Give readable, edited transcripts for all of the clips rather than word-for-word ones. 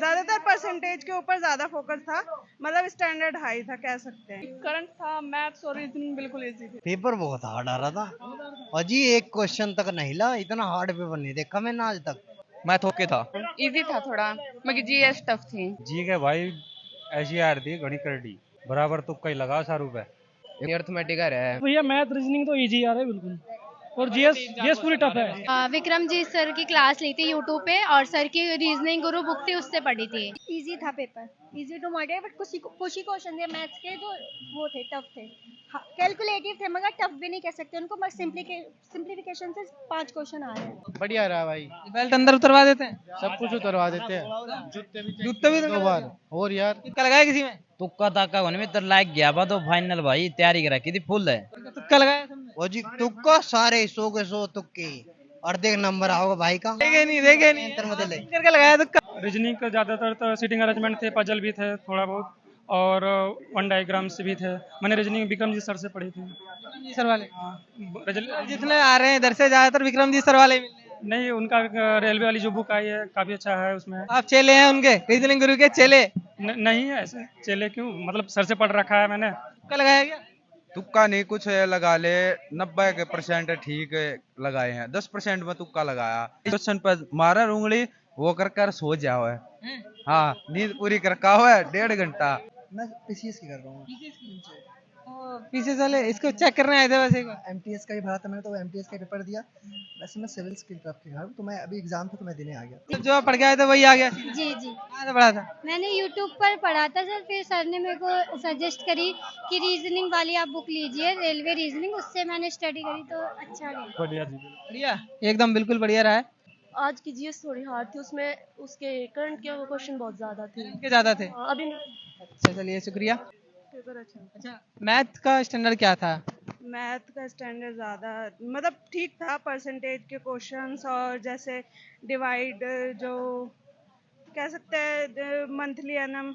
ज्यादातर परसेंटेज के ऊपर ज्यादा फोकस था, मतलब स्टैंडर्ड हाई था कह सकते हैं। करंट था, मैथ्स और रीजनिंग बिल्कुल इजी थे। पेपर बहुत हार्ड आ रहा था और जी एक क्वेश्चन तक नहीं ला, इतना हार्ड पेपर नहीं देखा मैंने आज तक। मैथ ओके था। इजी था थोड़ा, मगर जीएस टफ थी। जी के भाई ऐसी आ रही थी घड़ी करडी बराबर तुक्का ही लगा सारू पे। अर्थमेटिक है भैया मैथ रीजनिंग तो इजी आ रहा है बिल्कुल, और जीएस जीएस पूरी टफ है। विक्रम जी सर की क्लास ली थी यूट्यूब पे और सर की रीजनिंग गुरु बुक थी उससे पढ़ी थी। इजी था paper, easy to moderate, but कुछ ही क्वेश्चन थे मैथ्स के जो वो थे, टफ थे। कैलकुलेटिव थे मगर टफ भी नहीं कह सकते उनको, बस सिंप्लीफिकेशन से 5 क्वेश्चन आ रहे हैं। बढ़िया रहा भाई। बेल्ट अंदर उतरवा देते हैं, सब कुछ उतरवा देते हैं, जूते भी 2 बार। और यार तुक्का लगाया किसी में? तुक्का ताका होने में तो लाग गया बा, तो फाइनल भाई तैयारी करा की थी फुल है। तुक्का लगाया तुमने? और जी तुक्का सारे 100 के 100 तुक्के, और देख नंबर आओगे भाई का। देखे नहीं करके लगाया तुक्का। रीजनिंग का ज़्यादातर तो सीटिंग अरेंजमेंट थे, पजल भी थे थोड़ा बहुत, और वन डायग्राम्स भी थे। मैंने रीजनिंग विक्रम जी सर से पढ़ी थी। जी सर वाले जितने आ रहे हैं इधर से ज्यादातर विक्रम जी सर वाले मिल रहे हैं। नहीं, उनका रेलवे वाली जो बुक आई है काफ़ी अच्छा है उसमें। आप चेले हैं उनके, रीजनिंग गुरु के चेले? नहीं है ऐसे चेले क्यों, मतलब सर से पढ़ रखा है मैंने। तुक्का लगाया क्या? तुक्का नहीं, कुछ लगा ले। 90% ठीक लगाए हैं, 10% में तुक्का लगाया। क्वेश्चन पर मारा उंगली, वो कर सो जाओ है। हाँ, नींद पूरी कर का हुआ है 1.5 घंटा। मैं पीसीएस की कर रहा हूँ। पीछे वाले इसको चेक करने आए थे वैसे। एमटीएस का ही भरा था मैंने, तो एमटीएस का पेपर दिया। वैसे मैं सिविल की तरफ के हूँ, तो मैं अभी एग्जाम था तो मैं देने आ गया। जो आप पढ़ के आए थे वही आ गया? जी जी, कहाँ से पढ़ा था? मैंने यूट्यूब पर पढ़ा था सर, फिर सर ने मेरे को सजेस्ट करी कि रीजनिंग वाली आप बुक लीजिए, रेलवे रीजनिंग, उससे मैंने स्टडी करी तो अच्छा लगा। बढ़िया, एकदम बिल्कुल बढ़िया रहा है। आज की जीएस थोड़ी हार्ड थी, उसमें उसके करंट के क्वेश्चन बहुत ज्यादा थे। के ज्यादा थे? अभी अच्छा चलिए शुक्रिया। पेपर अच्छा। मैथ का स्टैंडर्ड क्या था? मैथ का स्टैंडर्ड ज़्यादा मतलब ठीक था, परसेंटेज के क्वेश्चंस और जैसे डिवाइड जो कह सकते हैं मंथली एनम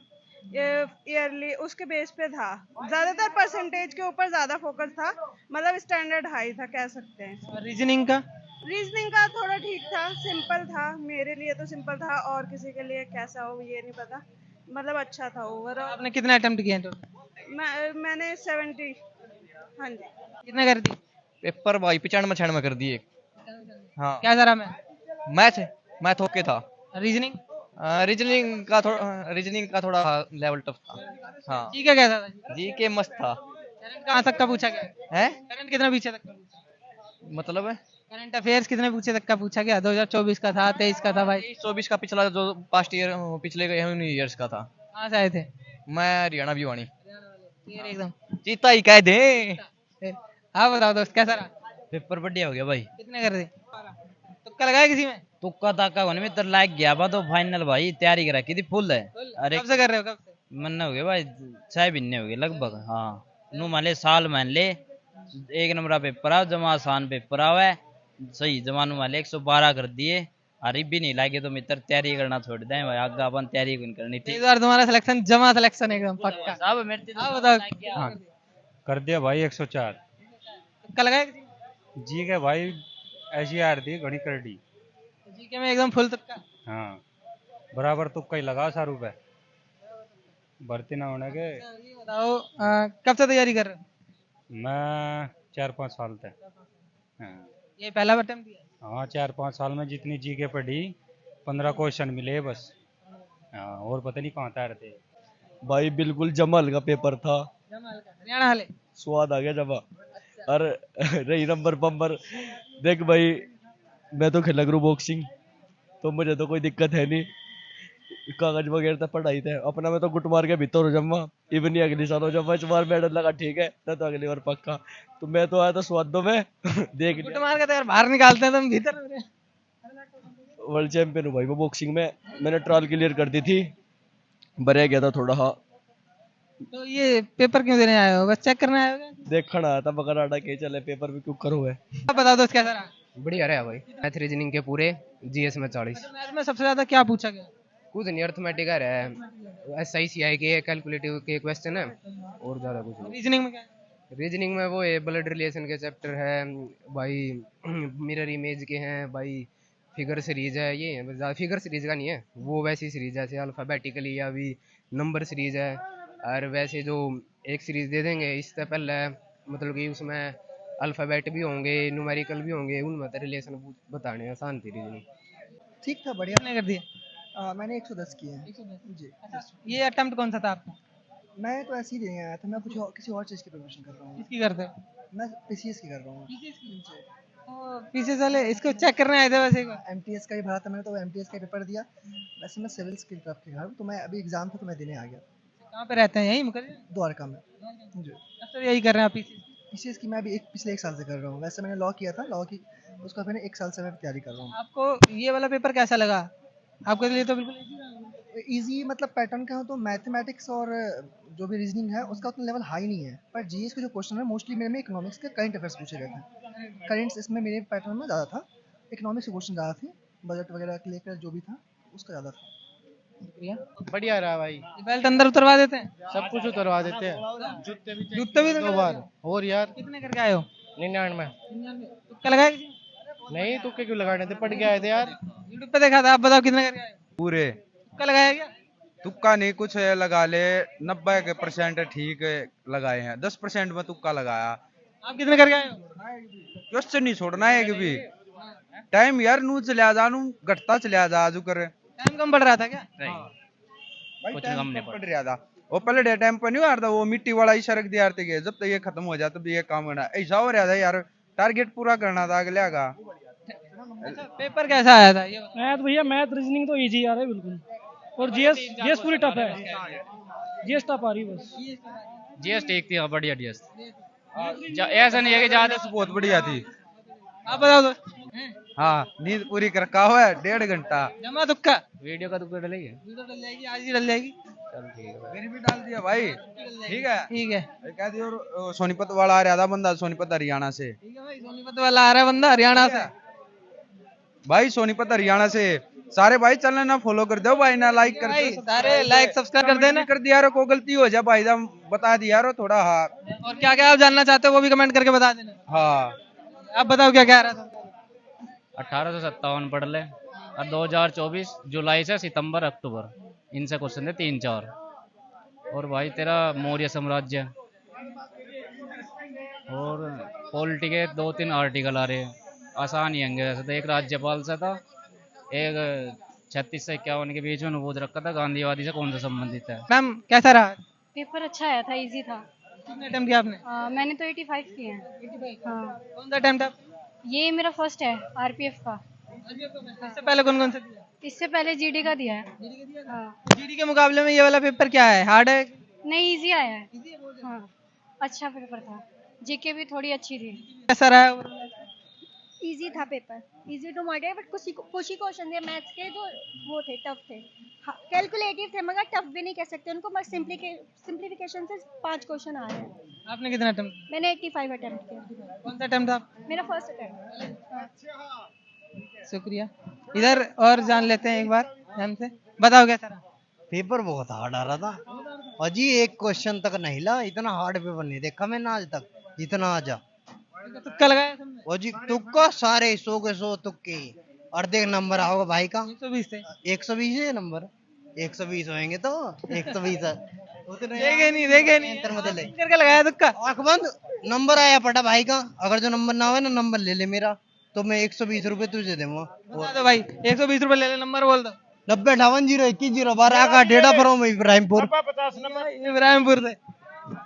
ईयरली, उसके बेस पे था। ज़्यादातर परसेंटेज के ऊपर ज़्यादा फोकस था, मतलब स्टैंडर्ड हाई था कह सकते हैं। और रीजनिंग का? रीजनिंग का थोड़ा ठीक था, सिंपल था, मेरे लिए तो सिंपल था, और किसी के लिए कैसा हो ये नहीं पता, मतलब अच्छा था ओवरऑल। आपने कितने अटेम्प्ट किए हैं? मैंने 70। हाँ जी। कितने कर दी? पेपर भाई 95 कर दिए। हाँ, क्या जरा मैं? मैथ ओके था। रीजनिंग? रीजनिंग का थोड़ा लेवल टफ था। हाँ, ठीक है, कैसा था? जी के मस्त था। करंट कहाँ तक का पूछा गया है? करंट कितना पीछे तक का पूछा? मतलब है करंट अफेयर्स कितने पीछे तक का पूछा गया? 2024 का था, 23 का था भाई? 24 का पिछला जो पास्ट ईयर, पिछले ईयर्स का था। कहाँ से आए थे? मैं हरियाणा भिवानी। क्लियर एकदम। चीता ही कह दे। हाँ बताओ दोस्त, कैसा रहा? पेपर बढ़िया हो गया भाई। कितने कर दी? तुक्का लगाया किसी में? तुक्का ताका होने में तो लाग गया बा, तो फाइनल भाई तैयारी करा की थी फुल है। अरे कब से कर रहे हो? कब से? मन हो गया भाई 6 महीने हो गए लगभग। हाँ, नू मान ले साल मान ले, 1 नंबर पेपर आओ, जमा आसान पेपर आवे सही, जमानू मान ले 112 कर दिए। अरे भी नहीं लागे तो मित्र तैयारी करना छोड़ दे भाई, आगे अपन तैयारी कौन करनी थी। इस बार तुम्हारा सिलेक्शन जमा सिलेक्शन एकदम पक्का। साहब मेरे हाँ बताओ। हाँ, कर दिया भाई 104। तुक्का लगाया किसी में? जी के भाई ऐसी आ रही थी घड़ी करडी। जीके में एकदम फुल तुक्का? हाँ, बराबर तुक्का ही लगा सारू पे, भर्ती ना होने के। ये बताओ कब से तैयारी कर रहे हो? मैं 4-5 साल तक। हाँ, ये पहला अटेम्प्ट दिया? हाँ 4-5 साल में जितनी जी के पढ़ी 15 क्वेश्चन मिले बस। हाँ, और पता नहीं कहाँ तैयार थे भाई। बिल्कुल जमाल का पेपर था, हरियाणा वाले? स्वाद आ गया जमा। और रही नंबर पंबर, देख भाई मैं तो खेला करूँ बॉक्सिंग, तो मुझे तो कोई दिक्कत है नहीं, कागज वगैरह तो पढ़ाई थे अपना। मैं तो गुट मार के भीतर हो जमा, इवन अगली साल हो जमा। इस बार मेडल लगा ठीक है, तो अगली बार पक्का। तो मैं तो आया था स्वादों में देख गुट मार के तो यार बाहर निकालते हैं तुम भीतर। वर्ल्ड चैंपियन हूँ भाई मैं बॉक्सिंग में। मैंने ट्रायल क्लियर कर दी थी, भरे गया था थोड़ा। हाँ, तो ये पेपर क्यों देने आए हो? बस चेक करने आए हो? देखना आया था बकराड़ा के चले पेपर भी क्यों करो है। आप बताओ दोस्त कैसा रहा? बढ़िया रहा भाई। मैथ रीजनिंग के पूरे, जीएस में 40। मैथ में सबसे ज्यादा क्या पूछा गया? कुछ नहीं, अर्थमेटिक है, एसआईसीआई के कैलकुलेटिव के क्वेश्चन है, और ज्यादा कुछ नहीं। रीजनिंग में क्या? रीजनिंग में वो है ब्लड रिलेशन के चैप्टर है भाई, मिरर इमेज के हैं भाई, फिगर सीरीज है, ये ज़्यादा फिगर सीरीज का नहीं है, वो वैसी सीरीज जैसे अल्फ़ाबेटिकली या भी नंबर सीरीज है। और वैसे जो एक सीरीज दे देंगे इससे पहले, मतलब कि उसमें अल्फ़ाबेट भी होंगे, न्यूमेरिकल भी होंगे, उनमें तो रिलेशन बताने आसान थी रीजनिंग। ठीक था, बढ़िया। कितने कर दिए? मैंने 110 किए हैं। 110। जी। ये अटेम्प्ट कौन सा था आपका? मैं तो ऐसे ही देने आया था, मैं कुछ और किसी और चीज़ की प्रिपरेशन कर रहा हूँ। किसकी करते हो? मैं पीसीएस की कर रहा हूँ। पीछे साले इसको चेक करने आए थे वैसे एक बार। एमटीएस का ही भरा था मैंने, तो एमटीएस का पेपर दिया। वैसे मैं सिविल स्किल क्राफ्ट के घर हूँ, तो मैं अभी एग्जाम था तो मैं देने आ गया। कहाँ पे रहते हैं? यहीं मुकर्री? द्वारका में। जी। अब तो यही कर रहे हैं आप पीछे? पीसीएस की मैं अभी पिछले 1 साल से कर रहा हूँ। वैसे मैंने लॉ किया था, लॉ की उसका मैंने 1 साल से मैं तैयारी कर रहा हूँ। आपको ये वाला पेपर कैसा लगा? आपके लिए तो बिल्कुल easy रहा। ईजी मतलब पैटर्न का हो तो मैथमेटिक्स और जो भी रीजनिंग है उसका उतना लेवल हाई नहीं है, पर जीएस के जो क्वेश्चन है मोस्टली मेरे में इकोनॉमिक्स के करंट अफेयर्स पूछे गए थे। करंट्स इसमें मेरे पैटर्न में ज़्यादा था, इकोनॉमिक्स के क्वेश्चन ज़्यादा थे, बजट वगैरह के लेकर जो भी था उसका ज़्यादा था। शुक्रिया। बढ़िया रहा भाई, बेल्ट अंदर उतरवा देते हैं? सब कुछ उतरवा देते हैं, जूते भी 2 बार। और यार कितने करके आए हो? 99 तुक्का लगाया किसी ने? नहीं, तुक्के क्यों लगाने थे, पढ़ के आए थे यार। यूट्यूब पे देखा था। आप बताओ कितने करके आए हो? पूरे तुक्का लगाया क्या? तुक्का नहीं, कुछ है लगा ले, 90% ठीक लगाए हैं, 10% में तुक्का लगाया। आप कितने करके आए हो? क्वेश्चन नहीं छोड़ना है कि भी टाइम यार नू चलिया जा, नू घटता चलिया जा आजू कर। टाइम कम पड़ रहा था क्या? भाई कुछ कम नहीं पड़ रहा था, वो पहले डे टाइम पर नहीं आ रहा था, वो मिट्टी वाला ही सड़क दिया थे, जब तक ये खत्म हो जाता भी ये काम करना ऐसा हो रहा था यार, टारगेट पूरा करना था अगले का। पेपर कैसा आया था ये बताओ? मैथ भैया, मैथ रीजनिंग तो इजी आ रहा है बिल्कुल, और जीएस जीएस पूरी टफ है, जीएस टफ आ रही है बस। जीएस ठीक थी, हाँ बढ़िया जीएस। ऐसा नहीं है कि ज्यादा बहुत बढ़िया थी। आप बताओ दोस्त। हाँ, नींद पूरी कर रखा हुआ है 1.5 घंटा। जमा तुक्का? वीडियो का तुक्का डलेगी? वीडियो डल जाएगी, आज ही डल जाएगी। चल ठीक है, मैंने भी डाल दिया भाई। ठीक है ठीक है। कह दियो, सोनीपत वाला आ रहा था बंदा, सोनीपत हरियाणा से। ठीक है भाई, सोनीपत वाला आ रहा है बंदा हरियाणा से। भाई सोनीपत हरियाणा से सारे भाई चैनल ना फॉलो कर दो भाई, ना लाइक कर भाई दो, सारे लाइक सब्सक्राइब कर देना। कर दिया रो, कोई गलती हो जाए भाई साहब बता दिया रो थोड़ा। हाँ, और क्या क्या आप जानना चाहते हो वो भी कमेंट करके बता देना। हाँ आप बताओ क्या क्या आ रहा था? 1857 पढ़ ले, और 2024 जुलाई से सितंबर अक्टूबर, इनसे क्वेश्चन थे 3-4। और भाई तेरा मौर्य साम्राज्य, और पॉलिटी के 2-3 आर्टिकल आ रहे हैं, आसान ही होंगे वैसे तो। एक राज्यपाल से था, एक 36 से 51 के बीच में नबूद रखा था, गांधीवादी से कौन सा संबंधित है। मैम कैसा रहा? पेपर अच्छा आया था, इजी था। कितने अटेम्प्ट किया आपने? मैंने तो 85 किए हैं। 85? हाँ, कौन सा अटेम्प्ट आप? ये मेरा फर्स्ट है आरपीएफ का। इससे पहले कौन कौन सा दिया? इससे पहले जीडी का दिया है। जीडी का दिया था? हाँ, जीडी के मुकाबले में ये वाला पेपर क्या है, हार्ड है? नहीं इजी आया है। हाँ, अच्छा पेपर था। जीके भी थोड़ी अच्छी थी। कैसा रहा? इजी था paper, easy to moderate, but कुछ ही क्वेश्चन थे मैथ्स के जो वो थे, टफ थे। कैलकुलेटिव थे मगर टफ भी नहीं कह सकते उनको, बस सिंप्लीफिकेशन से 5 क्वेश्चन आ रहे हैं। आपने कितना अटेम्प्ट? मैंने 85 अटेम्प्ट किया। कौन सा अटेम्प्ट था? मेरा फर्स्ट अटेम्प्ट। शुक्रिया। इधर और जान लेते हैं एक बार हमसे। बताओ कैसा रहा? पेपर बहुत हार्ड आ रहा था और जी एक क्वेश्चन तक नहीं ला, इतना हार्ड पेपर नहीं देखा मैंने आज तक जितना आजा। तुक्का लगाया तुमने? और जी तुक्का सारे 100 के 100 तुक्के, और देख नंबर आओगे भाई का 120 से 120 है नंबर, 120 होंगे तो 120 देखे नहीं करके लगाया तुक्का। आंख बंद, नंबर आया पटा भाई का, अगर जो नंबर ना हो ना नंबर ले ले मेरा, तो मैं 120 रुपए तुझे दूंगा। बता दो भाई, 120 रुपए ले ले, नंबर बोल दो। 90580121 का डेटा फ्रॉम इब्राहिमपुर। इब्राहिमपुर से।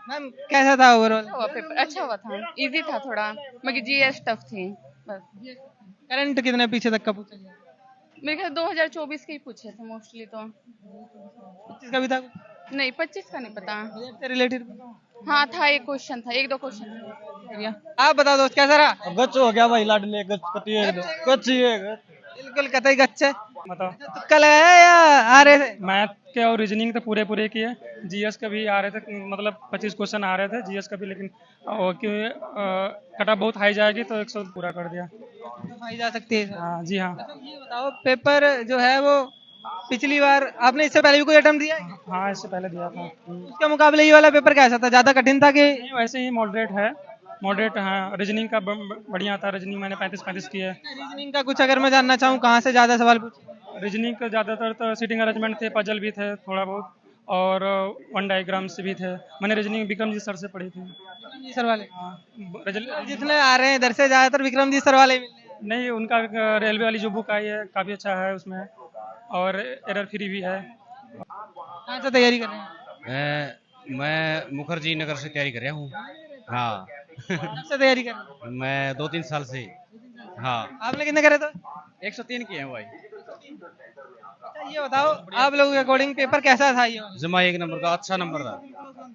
मैम कैसा था ओवरऑल? पेपर अच्छा हुआ था, इजी था थोड़ा, मगर जीएस टफ थी बस। करंट कितने पीछे तक का पूछा गया? मेरे ख्याल 2024 के ही पूछे थे मोस्टली, तो 25 का भी था? नहीं 25 का नहीं पता। से रिलेटेड? हाँ था, एक क्वेश्चन था, 1-2 क्वेश्चन। आप बताओ दोस्त कैसा रहा? गच हो गया भाई, लाडले गच कती है, गच ही है बिल्कुल कतई गच है। बताओ तुक्का लगाया या आ रहे थे? मैथ के और रीजनिंग तो पूरे किए, जीएस के भी आ रहे थे, मतलब 25 क्वेश्चन आ रहे थे जीएस का भी, लेकिन कटा बहुत हाई जाएगी तो 100 पूरा कर दिया। हाई जा सकती है? हाँ जी हाँ। ये बताओ पेपर जो है वो पिछली बार आपने इससे पहले भी कोई अटेम्प्ट दिया है? हाँ इससे पहले दिया था। उसके मुकाबले ये वाला पेपर कैसा था, ज्यादा कठिन था कि? नहीं, वैसे ही मॉडरेट है, मॉडरेट। हाँ, रीजनिंग का बढ़िया था। रीजनिंग मैंने 35 किया है। रीजनिंग का कुछ अगर मैं जानना चाहूँ कहाँ से ज्यादा सवाल पूछे? रीजनिंग का ज़्यादातर तो सीटिंग अरेंजमेंट थे, पजल भी थे थोड़ा बहुत, और वन डायग्राम्स भी थे। मैंने रीजनिंग विक्रम जी सर से पढ़ी थी। जी सर वाले रिजल्ट जितने आ रहे हैं इधर से ज्यादातर विक्रम जी सर वाले ही मिल रहे हैं। नहीं, उनका रेलवे वाली जो बुक आई है काफ़ी अच्छा है उसमें, और एरर फ्री भी है। कहाँ से तैयारी कर रहे हैं? मैं मुखर्जी नगर से तैयारी कर रहा हूँ। हाँ। कब से तैयारी कर रहे हैं? मैं 2-3 साल से। हाँ। आपने कितने करे थे? 103 किए हैं भाई। अच्छा ये बताओ आप लोगों के अकॉर्डिंग पेपर कैसा था ये? जमा 1 नंबर का अच्छा नंबर था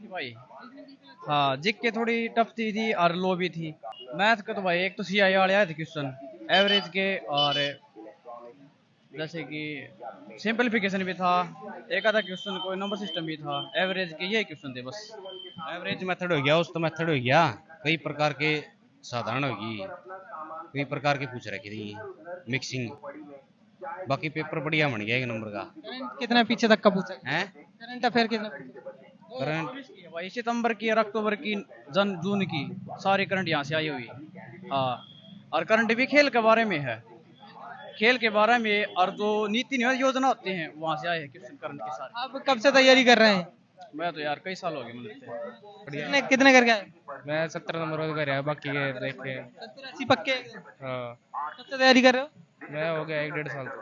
भाई। हाँ, जीके थोड़ी टफ थी और लो भी थी। मैथ का तो भाई एक तो सीआई वाले आए थे क्वेश्चन एवरेज के, और जैसे कि सिंपलीफिकेशन भी था, एक आधा क्वेश्चन कोई नंबर सिस्टम भी था, एवरेज के ये क्वेश्चन थे बस। एवरेज मेथड हो गया, उस तो मेथड हो गया, कई प्रकार के साधारण होगी, कई प्रकार के पूछ रखे थी मिक्सिंग। बाकी पेपर बढ़िया बन गया 1 नंबर का। करंट कितने पीछे तक का पूछा है? करंट अफेयर कितने? करंट भाई सितंबर की और अक्टूबर की, जून की सारी करंट यहाँ से आई हुई। हाँ, और करंट भी खेल के बारे में है, खेल के बारे में, और जो नीति योजना होते हैं वहाँ से आए हैं क्वेश्चन करंट के सारे। आप कब से तैयारी कर रहे हैं? मैं तो यार कई साल हो गए मुझे। कितने करके आए? मैं 17 नंबर का रहा, बाकी के देखते हैं। 70-80 पक्के? हाँ। कब से तैयारी कर रहे हो? मैं हो गया 1-1.5 साल तो।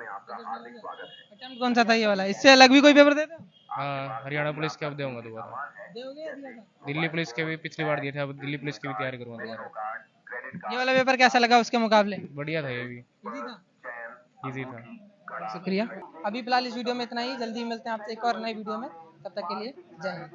अटेम्प्ट कौन सा था ये वाला? इससे अलग भी कोई पेपर देते हो? हाँ, हरियाणा पुलिस के अब दूंगा दोबारा। दिल्ली पुलिस के भी पिछली बार दिए थे, अब दिल्ली पुलिस की भी तैयारी करूंगा दोबारा। ये वाला पेपर कैसा लगा उसके मुकाबले? बढ़िया था ये भी। इजी था? इजी था। शुक्रिया। अभी फिलहाल इस वीडियो में इतना ही, जल्दी मिलते हैं आपसे एक और नई वीडियो में, तब तक के लिए जय हिंद।